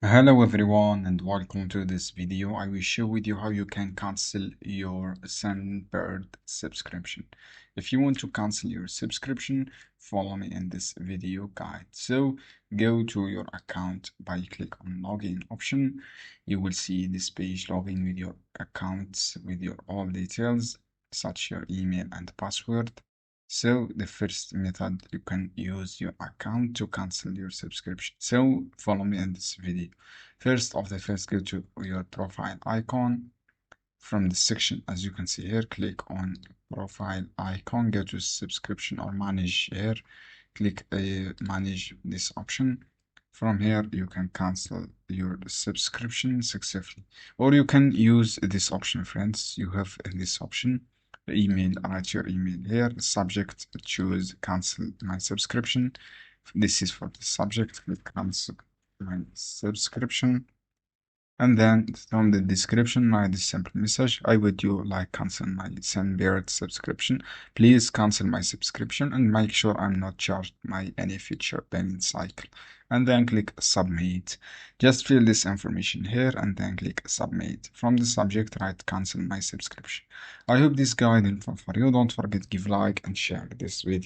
Hello everyone and welcome to this video. I will share with you how you can cancel your Scentbird subscription. If you want to cancel your subscription, follow me in this video guide. So go to your account by click on login option. You will see this page, login with your accounts with your all details such your email and password. So the first method, you can use your account to cancel your subscription. So follow me in this video. First, go to your profile icon. From the section, as you can see here, click on profile icon, go to subscription or manage here. Click manage this option. From here, you can cancel your subscription successfully. Or you can use this option, friends. You have this option. Email, write your email here. Subject, choose cancel my subscription. This is for the subject. Click cancel my subscription. And then from the description, write this simple message. I would you like cancel my Scentbird subscription. Please cancel my subscription and make sure I'm not charged by any future payment cycle. And then click submit. Just fill this information here and then click submit. From the subject, write cancel my subscription. I hope this guide helpful for you. Don't forget give like and share this video.